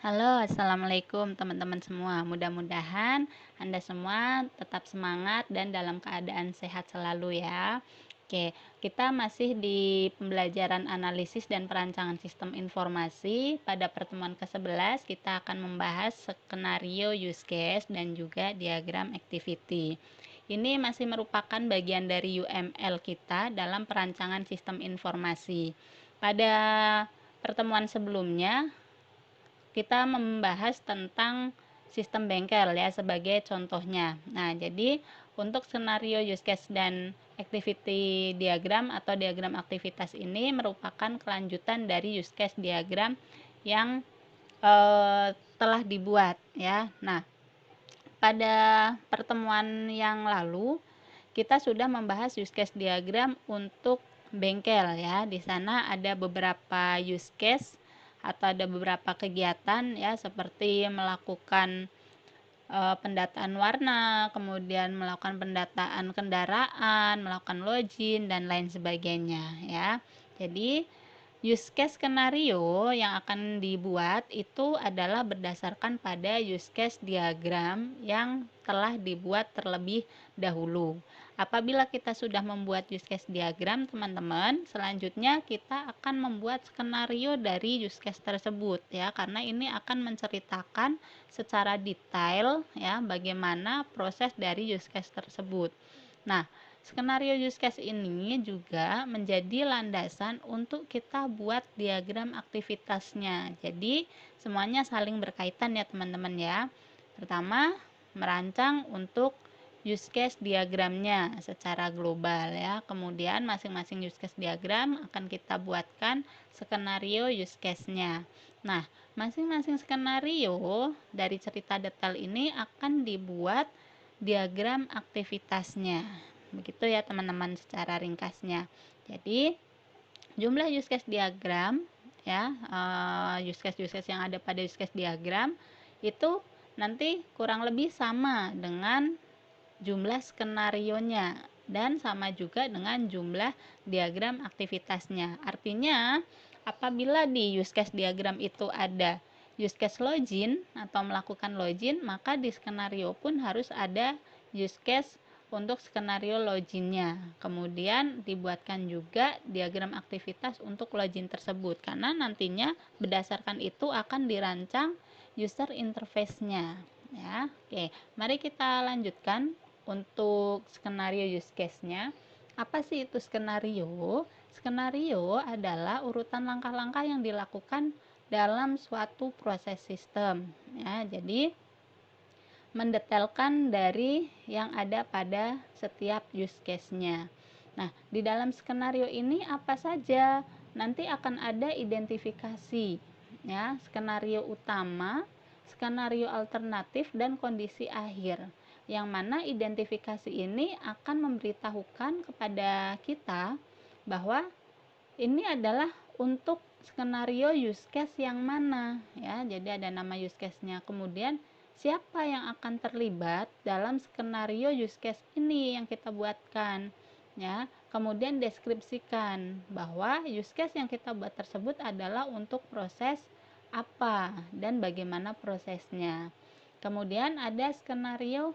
Halo, assalamualaikum teman-teman semua. Mudah-mudahan Anda semua tetap semangat dan dalam keadaan sehat selalu ya. Oke, kita masih di pembelajaran analisis dan perancangan sistem informasi. Pada pertemuan ke-11 kita akan membahas skenario use case dan juga diagram activity. Ini masih merupakan bagian dari UML kita dalam perancangan sistem informasi. Pada pertemuan sebelumnya kita membahas tentang sistem bengkel ya sebagai contohnya. Nah, jadi untuk skenario use case dan activity diagram atau diagram aktivitas ini merupakan kelanjutan dari use case diagram yang telah dibuat ya. Nah, pada pertemuan yang lalu kita sudah membahas use case diagram untuk bengkel ya. Di sana ada beberapa use case atau ada beberapa kegiatan ya seperti melakukan pendataan warna, kemudian melakukan pendataan kendaraan, melakukan login dan lain sebagainya ya. Jadi use case skenario yang akan dibuat itu adalah berdasarkan pada use case diagram yang telah dibuat terlebih dahulu. Apabila kita sudah membuat use case diagram, teman-teman, selanjutnya kita akan membuat skenario dari use case tersebut ya, karena ini akan menceritakan secara detail ya bagaimana proses dari use case tersebut. Nah, skenario use case ini juga menjadi landasan untuk kita buat diagram aktivitasnya. Jadi, semuanya saling berkaitan ya teman-teman ya. Pertama, merancang untuk use case diagramnya secara global ya. Kemudian masing-masing use case diagram akan kita buatkan skenario use case-nya. Nah, masing-masing skenario dari cerita detail ini akan dibuat diagram aktivitasnya. Begitu ya teman-teman secara ringkasnya. Jadi jumlah use case diagram ya, use case yang ada pada use case diagram itu nanti kurang lebih sama dengan jumlah skenarionya dan sama juga dengan jumlah diagram aktivitasnya. Artinya apabila di use case diagram itu ada use case login atau melakukan login, maka di skenario pun harus ada use case untuk skenario loginnya. Kemudian dibuatkan juga diagram aktivitas untuk login tersebut, karena nantinya berdasarkan itu akan dirancang user interface-nya ya. Oke, mari kita lanjutkan untuk skenario use case-nya. Apa sih itu skenario? Skenario adalah urutan langkah-langkah yang dilakukan dalam suatu proses sistem ya. Jadi mendetailkan dari yang ada pada setiap use case-nya. Nah, di dalam skenario ini apa saja? Nanti akan ada identifikasi ya, skenario utama, skenario alternatif dan kondisi akhir. Yang mana identifikasi ini akan memberitahukan kepada kita bahwa ini adalah untuk skenario use case yang mana ya. Jadi ada nama use case-nya. Kemudian siapa yang akan terlibat dalam skenario use case ini yang kita buatkan ya. Kemudian deskripsikan bahwa use case yang kita buat tersebut adalah untuk proses apa dan bagaimana prosesnya. Kemudian ada skenario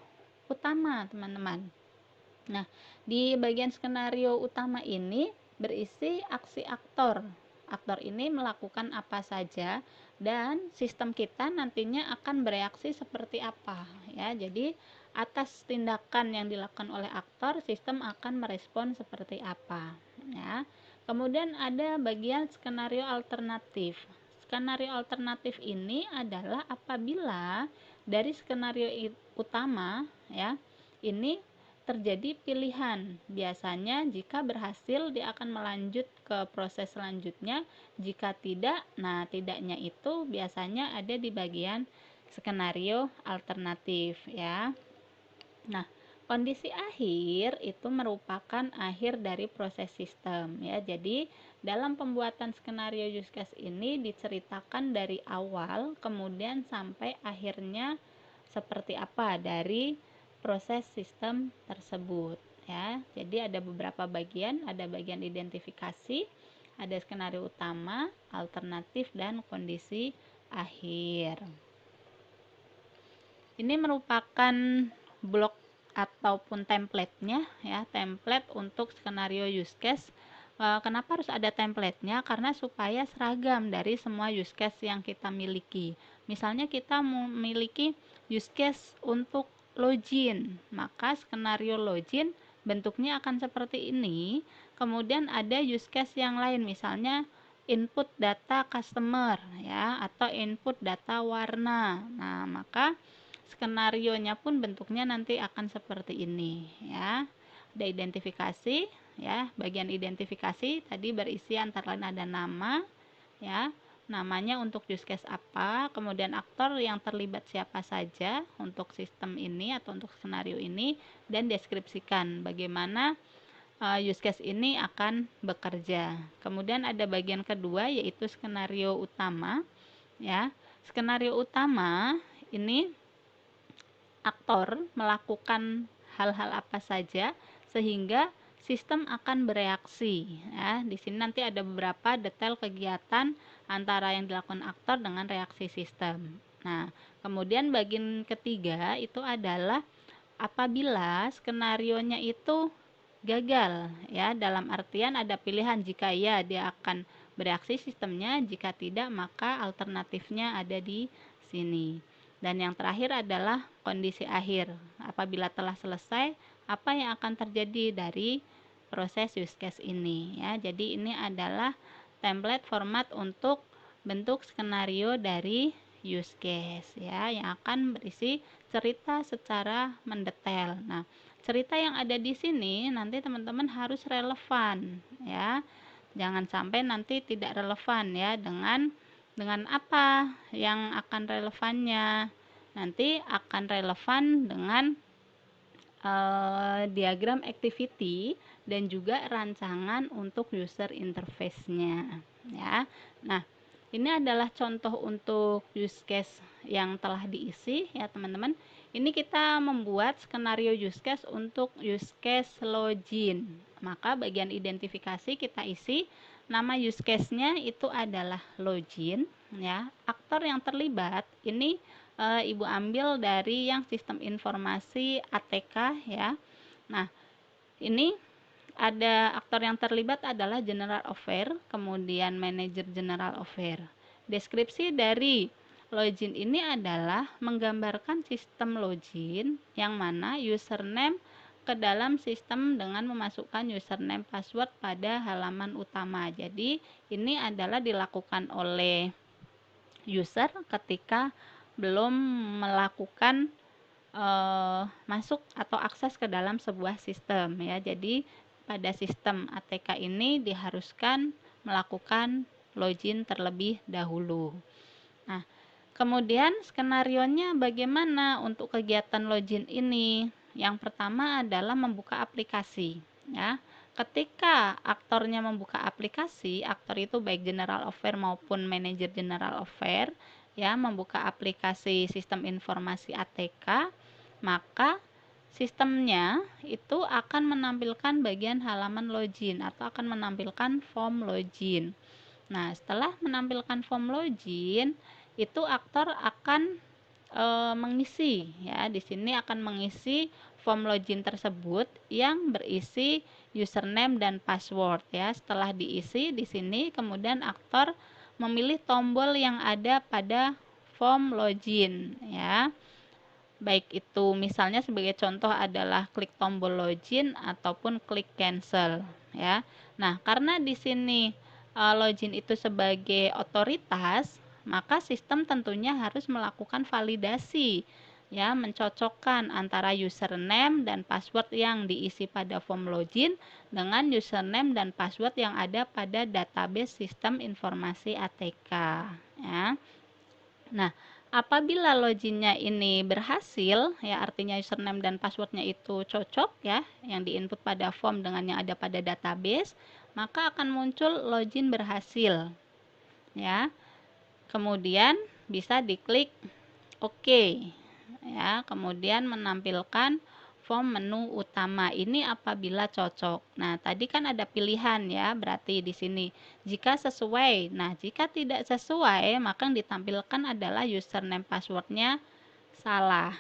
utama, teman-teman. Nah, di bagian skenario utama ini berisi aksi aktor. Aktor ini melakukan apa saja dan sistem kita nantinya akan bereaksi seperti apa ya. Jadi, atas tindakan yang dilakukan oleh aktor, sistem akan merespon seperti apa ya. Kemudian ada bagian skenario alternatif. Skenario alternatif ini adalah apabila dari skenario utama ya, ini terjadi pilihan. Biasanya jika berhasil dia akan melanjut ke proses selanjutnya, jika tidak, nah tidaknya itu biasanya ada di bagian skenario alternatif ya. Nah, kondisi akhir itu merupakan akhir dari proses sistem ya. Jadi, dalam pembuatan skenario use case ini diceritakan dari awal kemudian sampai akhirnya seperti apa dari proses sistem tersebut ya. Jadi ada beberapa bagian, ada bagian identifikasi, ada skenario utama, alternatif dan kondisi akhir. Ini merupakan blok ataupun template-nya ya, template untuk skenario use case. Kenapa harus ada template-nya? Karena supaya seragam dari semua use case yang kita miliki. Misalnya kita memiliki use case untuk login, maka skenario login bentuknya akan seperti ini. Kemudian ada use case yang lain, misalnya input data customer ya, atau input data warna. Nah, maka skenarionya pun bentuknya nanti akan seperti ini ya. Ada identifikasi ya, bagian identifikasi tadi berisi antara lain ada nama ya, namanya untuk use case apa, kemudian aktor yang terlibat siapa saja untuk sistem ini atau untuk skenario ini, dan deskripsikan bagaimana use case ini akan bekerja. Kemudian ada bagian kedua yaitu skenario utama ya. Skenario utama ini aktor melakukan hal-hal apa saja sehingga sistem akan bereaksi ya. Di sini nanti ada beberapa detail kegiatan antara yang dilakukan aktor dengan reaksi sistem. Nah, kemudian bagian ketiga itu adalah apabila skenarionya itu gagal ya, dalam artian ada pilihan, jika ya dia akan bereaksi sistemnya, jika tidak maka alternatifnya ada di sini. Dan yang terakhir adalah kondisi akhir. Apabila telah selesai, apa yang akan terjadi dari proses use case ini ya. Jadi ini adalah template format untuk bentuk skenario dari use case ya, yang akan berisi cerita secara mendetail. Nah, cerita yang ada di sini nanti teman-teman harus relevan ya. Jangan sampai nanti tidak relevan ya. Dengan apa yang akan relevannya? Nanti akan relevan dengan diagram activity dan juga rancangan untuk user interface-nya ya. Nah, ini adalah contoh untuk use case yang telah diisi ya teman-teman. Ini kita membuat skenario use case untuk use case login. Maka bagian identifikasi kita isi nama use case-nya itu adalah login ya. Aktor yang terlibat ini Ibu ambil dari yang sistem informasi ATK ya. Nah, ini ada aktor yang terlibat adalah General Affair, kemudian Manager General Affair. Deskripsi dari login ini adalah menggambarkan sistem login yang mana username ke dalam sistem dengan memasukkan username password pada halaman utama. Jadi ini adalah dilakukan oleh user ketika belum melakukan masuk atau akses ke dalam sebuah sistem ya. Jadi pada sistem ATK ini diharuskan melakukan login terlebih dahulu. Nah, kemudian skenarionya bagaimana untuk kegiatan login ini? Yang pertama adalah membuka aplikasi ya. Ketika aktornya membuka aplikasi, aktor itu baik General Affair maupun Manager General Affair ya, membuka aplikasi sistem informasi ATK, maka sistemnya itu akan menampilkan bagian halaman login atau akan menampilkan form login. Nah, setelah menampilkan form login, itu aktor akan mengisi ya. Di sini akan mengisi form login tersebut yang berisi username dan password ya. Setelah diisi di sini kemudian aktor memilih tombol yang ada pada form login ya. Baik itu misalnya sebagai contoh adalah klik tombol login ataupun klik cancel ya. Nah, karena di sini login itu sebagai otoritas, maka sistem tentunya harus melakukan validasi ya, mencocokkan antara username dan password yang diisi pada form login dengan username dan password yang ada pada database sistem informasi ATK ya. Nah, apabila loginnya ini berhasil ya, artinya username dan passwordnya itu cocok ya, yang diinput pada form dengan yang ada pada database, maka akan muncul login berhasil ya. Kemudian bisa diklik OK ya, kemudian menampilkan form menu utama. Ini apabila cocok. Nah, tadi kan ada pilihan ya, berarti di sini jika sesuai. Nah, jika tidak sesuai, maka yang ditampilkan adalah username passwordnya salah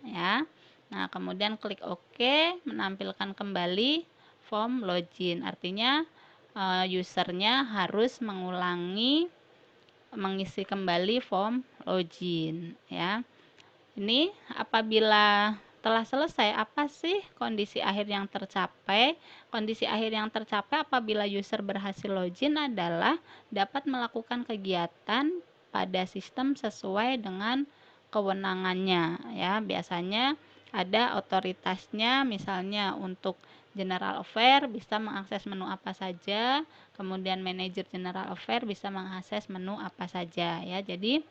ya. Nah, kemudian klik OK, menampilkan kembali form login. Artinya usernya harus mengisi kembali form login ya. Ini apabila telah selesai, apa sih kondisi akhir yang tercapai? Kondisi akhir yang tercapai apabila user berhasil login adalah dapat melakukan kegiatan pada sistem sesuai dengan kewenangannya ya. Biasanya ada otoritasnya, misalnya untuk General Affair bisa mengakses menu apa saja, kemudian manajer General Affair bisa mengakses menu apa saja ya. Jadi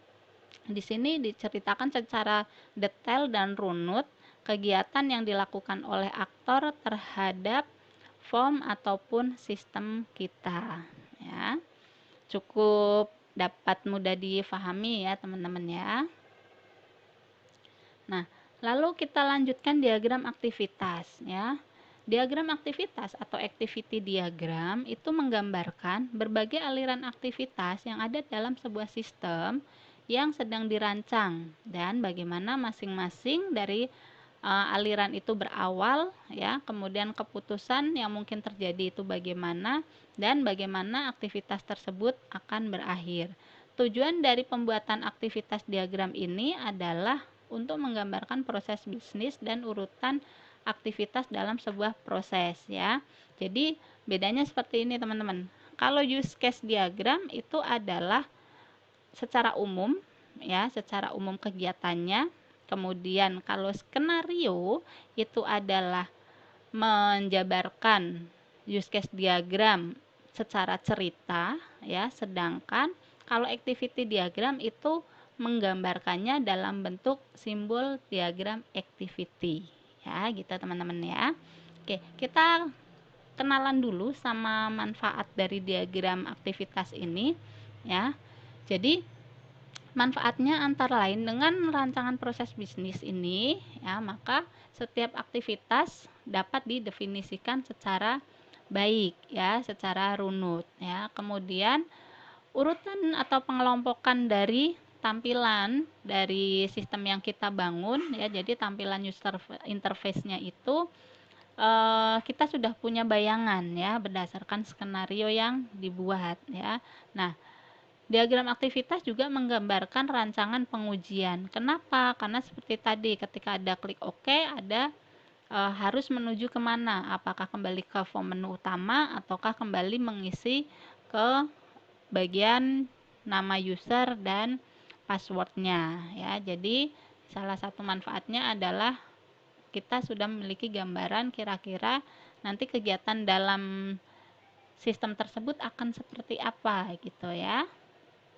di sini diceritakan secara detail dan runut kegiatan yang dilakukan oleh aktor terhadap form ataupun sistem kita ya. Cukup dapat mudah difahami ya teman-teman ya. Nah, lalu kita lanjutkan diagram aktivitas ya. Diagram aktivitas atau activity diagram itu menggambarkan berbagai aliran aktivitas yang ada dalam sebuah sistem yang sedang dirancang dan bagaimana masing-masing dari aliran itu berawal ya, kemudian keputusan yang mungkin terjadi itu bagaimana dan bagaimana aktivitas tersebut akan berakhir. Tujuan dari pembuatan aktivitas diagram ini adalah untuk menggambarkan proses bisnis dan urutan aktivitas dalam sebuah proses ya. Jadi bedanya seperti ini teman-teman. Kalau use case diagram itu adalah secara umum ya, secara umum kegiatannya. Kemudian kalau skenario itu adalah menjabarkan use case diagram secara cerita ya, sedangkan kalau activity diagram itu menggambarkannya dalam bentuk simbol diagram activity ya, gitu teman-teman ya. Oke, kita kenalan dulu sama manfaat dari diagram aktivitas ini ya. Jadi manfaatnya antara lain dengan rancangan proses bisnis ini ya, maka setiap aktivitas dapat didefinisikan secara baik ya, secara runut ya. Kemudian urutan atau pengelompokan dari tampilan dari sistem yang kita bangun ya, jadi tampilan user interface-nya itu kita sudah punya bayangan ya berdasarkan skenario yang dibuat ya. Nah, diagram aktivitas juga menggambarkan rancangan pengujian. Kenapa? Karena seperti tadi ketika ada klik OK, ada harus menuju kemana? Apakah kembali ke form menu utama ataukah kembali mengisi ke bagian nama user dan passwordnya ya. Jadi salah satu manfaatnya adalah kita sudah memiliki gambaran kira-kira nanti kegiatan dalam sistem tersebut akan seperti apa gitu ya.